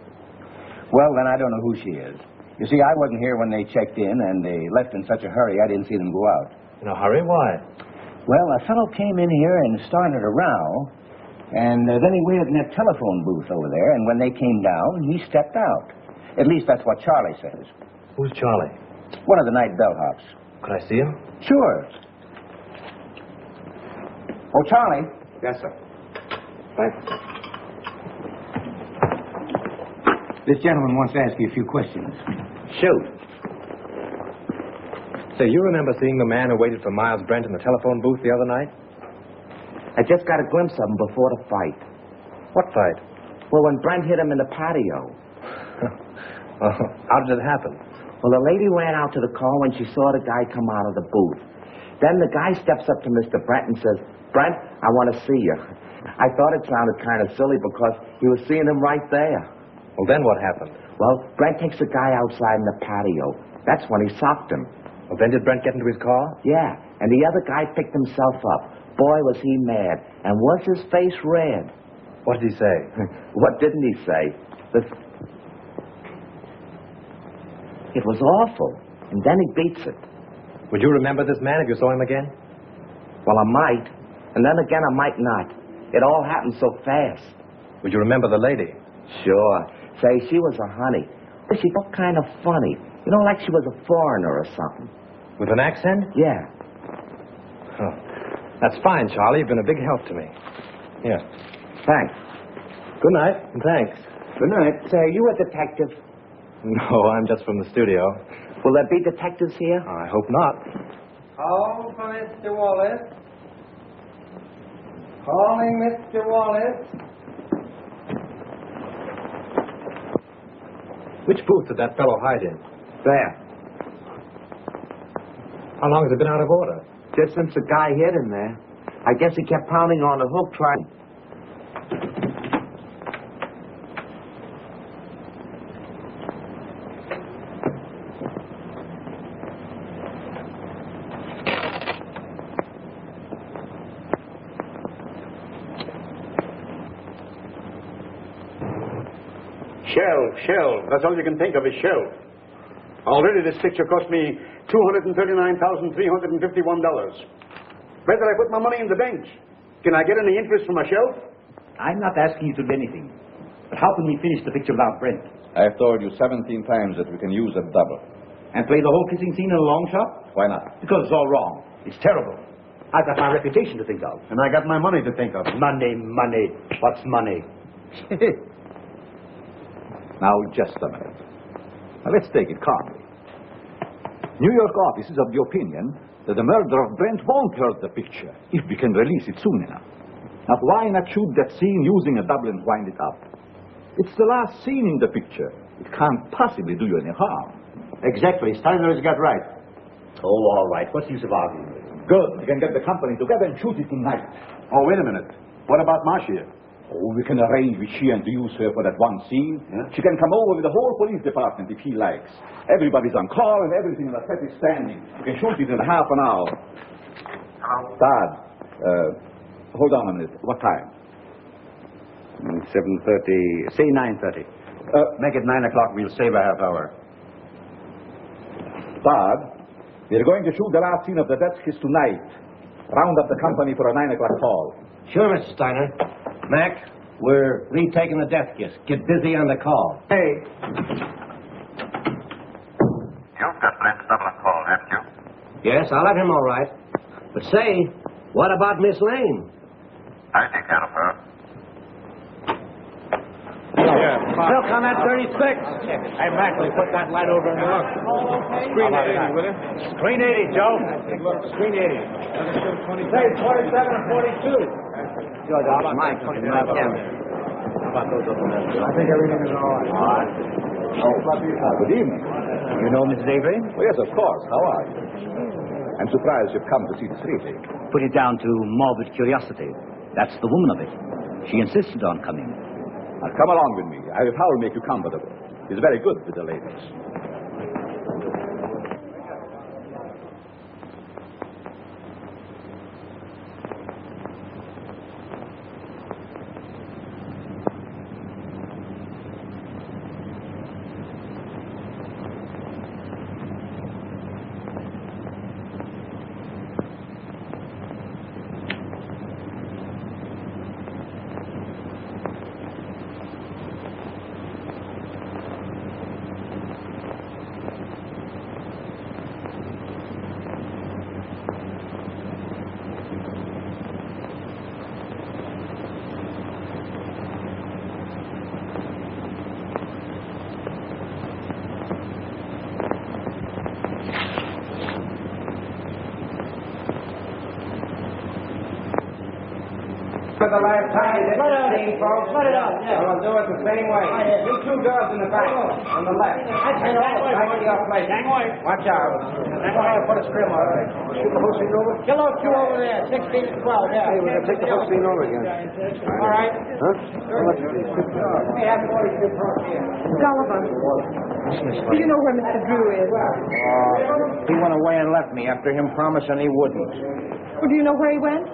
Well, then I don't know who she is. You see, I wasn't here when they checked in, and they left in such a hurry I didn't see them go out. In a hurry? Why? Well, a fellow came in here and started a row, and then he waited in that telephone booth over there, and when they came down, he stepped out. At least that's what Charlie says. Who's Charlie? One of the night bellhops. Could I see him? Sure. Oh, Charlie. Yes, sir. Thanks. This gentleman wants to ask you a few questions. Shoot. Say, you remember seeing the man who waited for Miles Brent in the telephone booth the other night? I just got a glimpse of him before the fight. What fight? Well, when Brent hit him in the patio. How did it happen? Well, the lady ran out to the car when she saw the guy come out of the booth. Then the guy steps up to Mr. Brent and says, "Brent, I want to see you." I thought it sounded kind of silly because he was seeing him right there. Well, then what happened? Well, Brent takes the guy outside in the patio. That's when he socked him. Well, then did Brent get into his car? Yeah, and the other guy picked himself up. Boy, was he mad. And was his face red. What did he say? What didn't he say? It was awful. And then he beats it. Would you remember this man if you saw him again? Well, I might. And then again, I might not. It all happened so fast. Would you remember the lady? Sure. Say, she was a honey. She looked kind of funny. You know, like she was a foreigner or something. With an accent? Yeah. Oh. That's fine, Charlie. You've been a big help to me. Here. Thanks. Good night, and thanks. Good night. Say, are you a detective? No, I'm just from the studio. Will there be detectives here? I hope not. Call for Mr. Wallace. Calling Mr. Wallace. Which booth did that fellow hide in? There. How long has it been out of order? Just since the guy hit him there. I guess he kept pounding on the hook trying... Shell. That's all you can think of is shell. Already this picture cost me $239,351. Where did I put my money in the bank? Can I get any interest from a shell? I'm not asking you to do anything. But how can we finish the picture without Brent? I've told you 17 times that we can use a double. And play the whole kissing scene in a long shot? Why not? Because it's all wrong. It's terrible. I've got my reputation to think of. And I got my money to think of. Money. What's money? Now, just a minute. Now, let's take it calmly. New York office is of the opinion that the murder of Brent won't hurt the picture if we can release it soon enough. Now, why not shoot that scene using a double and wind it up? It's the last scene in the picture. It can't possibly do you any harm. Exactly. Steiner has got right. Oh, all right. What's the use of arguing with him? Good. We can get the company together and shoot it tonight. Oh, wait a minute. What about Marcia? Oh, we can arrange with she and use her for that one scene. Yeah? She can come over with the whole police department if he likes. Everybody's on call and everything in the set is standing. We can shoot it in half an hour. Hello? Dad, hold on a minute. What time? 7:30. Say 9:30. Make it 9 o'clock. We'll save a half hour. Dad, we're going to shoot the last scene of the death kiss tonight. Round up the company for a 9 o'clock call. Sure, Mr. Steiner. Mac, we're retaking the death kiss. Get busy on the call. Hey. You've got Brent's double call, haven't you? Yes, I'll have him all right. But say, what about Miss Lane? I'll take care of her. Look on that 36. Hey, Mac, will you put that light over in there? Screen 80, will you? Screen 80, Joe. Screen 80. Say 27 and 42. George, about Mike. How about those up in there? I think everything is all right. All right. Good evening. You know Mrs. Avery? Oh, yes, of course. How are you? I'm surprised you've come to see the street lady. Put it down to morbid curiosity. That's the woman of it. She insisted on coming. Now, come along with me. I will make you comfortable. It's very good with the ladies. For the last time, this scene, folks. Let it out. Yeah. We'll do it the same way. You two girls in the back, on the left. Back to your place. Watch out. I'm going to put a scrim on it. Shoot the whole scene over? Kill those two over there, 16 and 12, yeah. Hey, we're going to take the whole scene over again. All right. Huh? How much is it? We have 42 per here. Sullivan, do you know where Mr. Drew is? He went away and left me after him promising he wouldn't. Well, do you know where he went?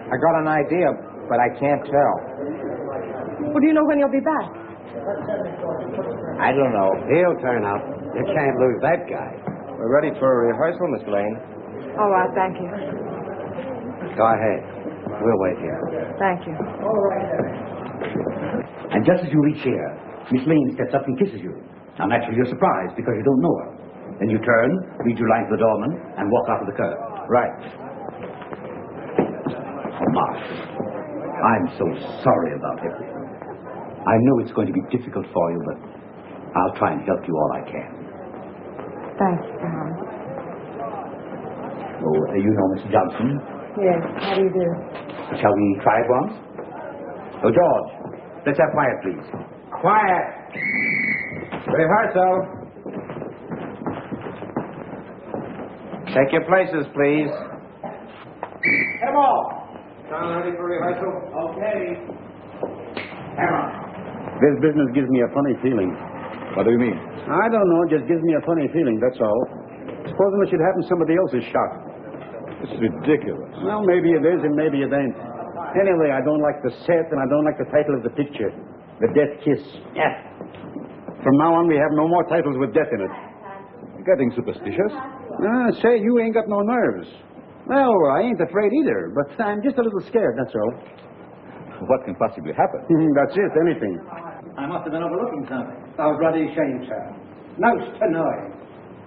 I got an idea, but I can't tell. Well, do you know when he'll be back? I don't know. He'll turn up. You can't lose that guy. We're ready for a rehearsal, Miss Lane. All right, thank you. Go ahead. We'll wait here. Thank you. And just as you reach here, Miss Lane steps up and kisses you. Now, naturally, you're surprised because you don't know her. Then you turn, read your line to the doorman, and walk out of the curb. Right. Oh, Mark, I'm so sorry about everything. I know it's going to be difficult for you, but I'll try and help you all I can. Thanks, Tom. Oh, you know Mr. Johnson? Yes, how do you do? Shall we try it once? Oh, George, let's have quiet, please. Quiet. Rehearsal. Take your places, please. Hit 'em all. Sound ready for rehearsal? Okay. Hammer. This business gives me a funny feeling. What do you mean? I don't know, it just gives me a funny feeling, that's all. Supposing it should happen somebody else is shot. It's ridiculous. Well, maybe it is and maybe it ain't. Anyway, I don't like the set and I don't like the title of the picture. The Death Kiss. Yes. From now on, we have no more titles with death in it. You're getting superstitious. Say, you ain't got no nerves. Well, I ain't afraid either, but I'm just a little scared, that's all. What can possibly happen? That's it, anything. I must have been overlooking something. I was bloody ashamed, sir. Nose to noise.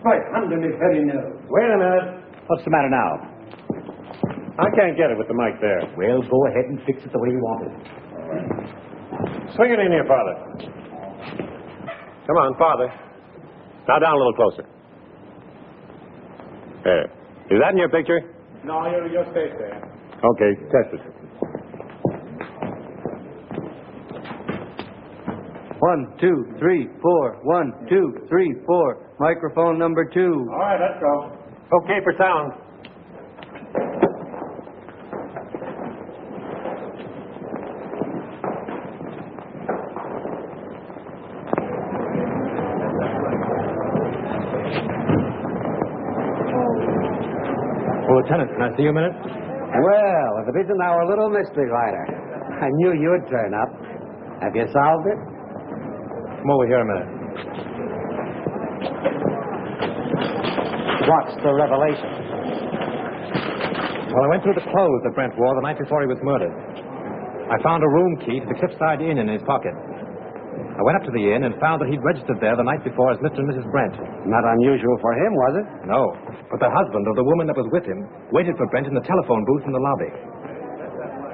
Right under me very nose. Wait a minute. What's the matter now? I can't get it with the mic there. Well, go ahead and fix it the way you want it. Swing it in here, Father. Come on, Father. Now down a little closer. There. Is that in your picture? No, your face there. Okay, test it. 1, 2, 3, 4. 1, 2, 3, 4. Microphone number 2. All right, let's go. Okay for sound. Lieutenant, can I see you a minute? Well, if it isn't our little mystery writer. I knew you'd turn up. Have you solved it? Come over here a minute. What's the revelation? Well, I went through the clothes that Brent wore the night before he was murdered. I found a room key to the Cliffside Inn in his pocket. I went up to the inn and found that he'd registered there the night before as Mr. and Mrs. Brent. Not unusual for him, was it? No, but the husband of the woman that was with him waited for Brent in the telephone booth in the lobby.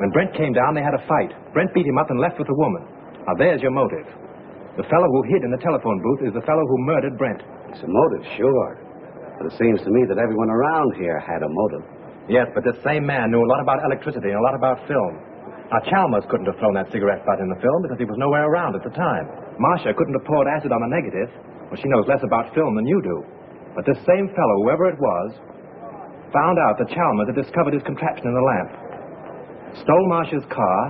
When Brent came down, they had a fight. Brent beat him up and left with the woman. Now, there's your motive. The fellow who hid in the telephone booth is the fellow who murdered Brent. It's a motive, sure. But it seems to me that everyone around here had a motive. Yes, but this same man knew a lot about electricity and a lot about film. Now, Chalmers couldn't have thrown that cigarette butt in the film because he was nowhere around at the time. Marcia couldn't have poured acid on a negative. Well, she knows less about film than you do. But this same fellow, whoever it was, found out that Chalmers had discovered his contraption in the lamp. Stole Marcia's car,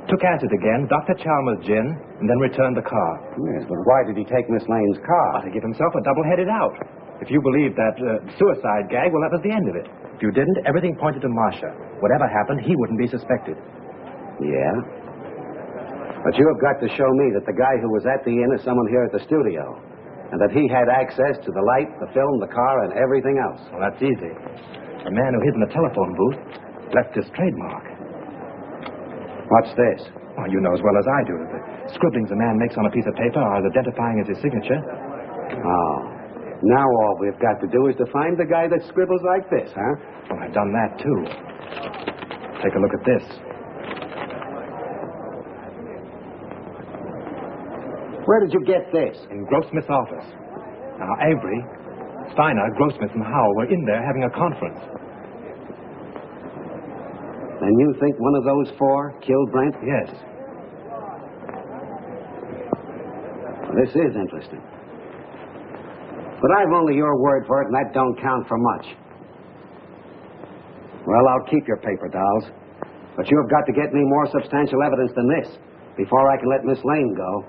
took acid again, Dr. Chalmers' gin, and then returned the car. Yes, but why did he take Miss Lane's car? To give himself a double-headed out. If you believed that suicide gag, well, that was the end of it. If you didn't, everything pointed to Marcia. Whatever happened, he wouldn't be suspected. Yeah? But you have got to show me that the guy who was at the inn is someone here at the studio, and that he had access to the light, the film, the car, and everything else. Well, that's easy. The man who hid in the telephone booth left his trademark. What's this? Oh, you know as well as I do that the scribblings a man makes on a piece of paper are as identifying as his signature. Oh. Now all we've got to do is to find the guy that scribbles like this, huh? Well, I've done that, too. Take a look at this. Where did you get this? In Grossmith's office. Now, Avery, Steiner, Grossmith, and Howell were in there having a conference. And you think one of those four killed Brent? Yes. Well, this is interesting. But I've only your word for it, and that don't count for much. Well, I'll keep your paper dolls. But you have got to get me more substantial evidence than this before I can let Miss Lane go.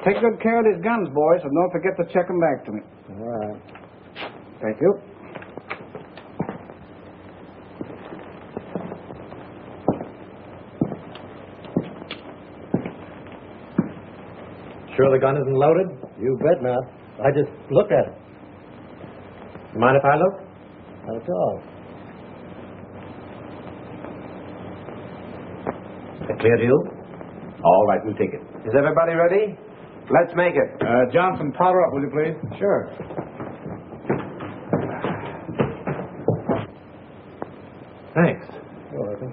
Take good care of these guns, boys, and don't forget to check them back to me. All right. Thank you. Sure the gun isn't loaded? You bet not. I just looked at it. You mind if I look? Not at all. That clear to you? All right, we'll take it. Is everybody ready? Let's make it. Johnson, powder up, will you please? Sure. Thanks. You're welcome.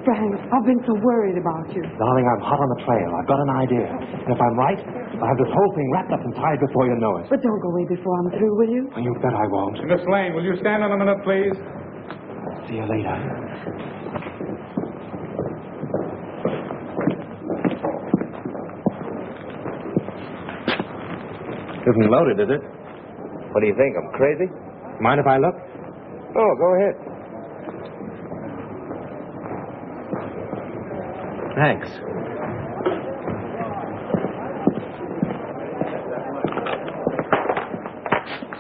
Frank, I've been so worried about you. Darling, I'm hot on the trail. I've got an idea. And if I'm right, I'll have this whole thing wrapped up and tied before you know it. But don't go away before I'm through, will you? You bet I won't. Miss Lane, will you stand on a minute, please? See you later. Isn't loaded, is it? What do you think? I'm crazy? Mind if I look? Oh, go ahead. Thanks.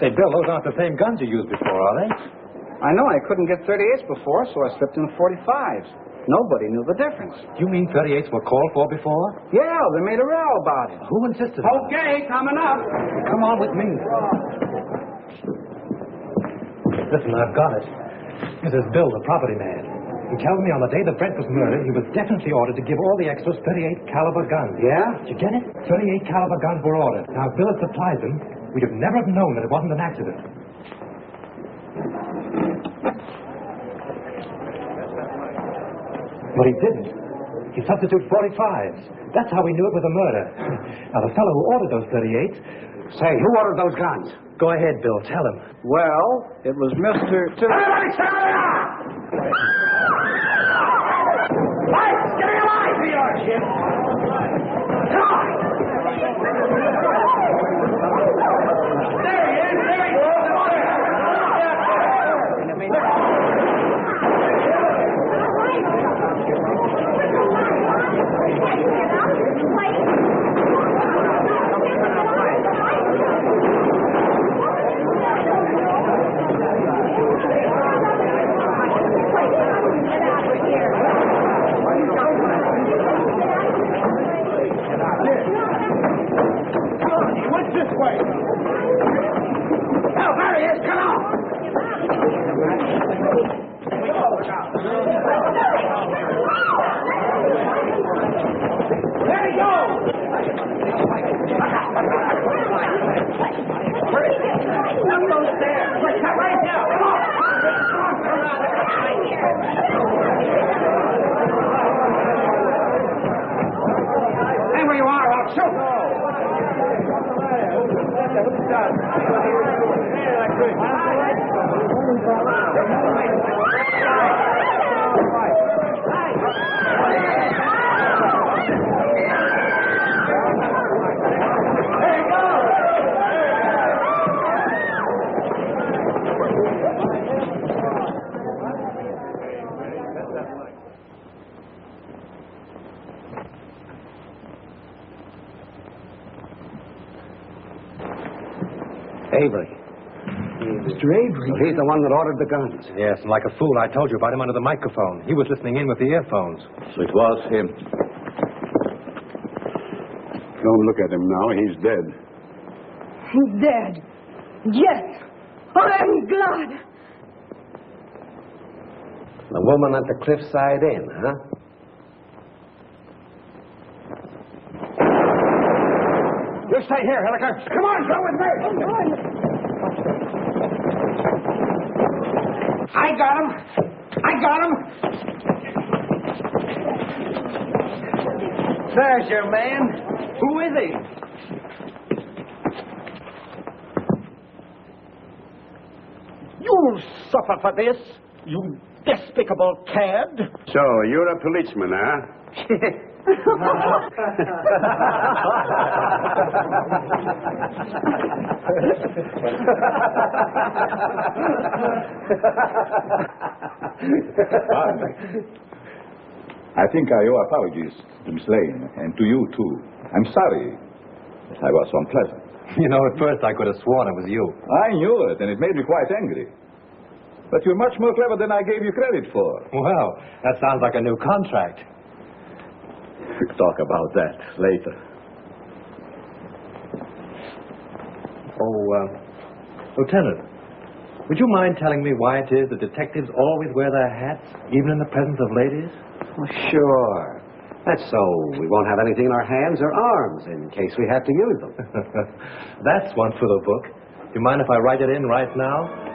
Say, Bill, those aren't the same guns you used before, are they? I know I couldn't get 38s before, so I slipped in 45s. Nobody knew the difference. You mean 38s were called for before? Yeah, they made a row about it. Who insisted on it? Okay, coming up. Come on with me. Listen, I've got it. This is Bill, the property man. He tells me on the day that Brent was murdered, he was definitely ordered to give all the extras 38 caliber guns. Yeah? Did you get it? 38 caliber guns were ordered. Now, if Bill had supplied them, we'd have never have known that it wasn't an accident. But he didn't. He substituted 45s. That's how we knew it was a murder. Now, the fellow who ordered those 38s... Say, who ordered those guns? Go ahead, Bill. Tell him. Well, it was Mr. Everybody settle down! Lights, give me a light, for your ship. Come on! There he is, there he is. Avery. Mr. Avery? So he's the one that ordered the guns. Yes, and like a fool, I told you about him under the microphone. He was listening in with the earphones. So it was him. Don't look at him now. He's dead. He's dead. Yes. I'm glad. The woman at the Cliffside Inn, huh? You stay here, Hilliker. Come on, go with me. Come on. I got him. I got him. There's your man. Who is he? You'll suffer for this, you despicable cad. So, you're a policeman, huh? I think I owe apologies to Miss Lane, and to you, too. I'm sorry that I was so unpleasant. You know, at first I could have sworn it was you. I knew it, and it made me quite angry. But you're much more clever than I gave you credit for. Well, that sounds like a new contract. We'll talk about that later. Oh, Lieutenant, would you mind telling me why it is that detectives always wear their hats, even in the presence of ladies? Oh, sure. That's so we won't have anything in our hands or arms in case we have to use them. That's one for the book. Do you mind if I write it in right now?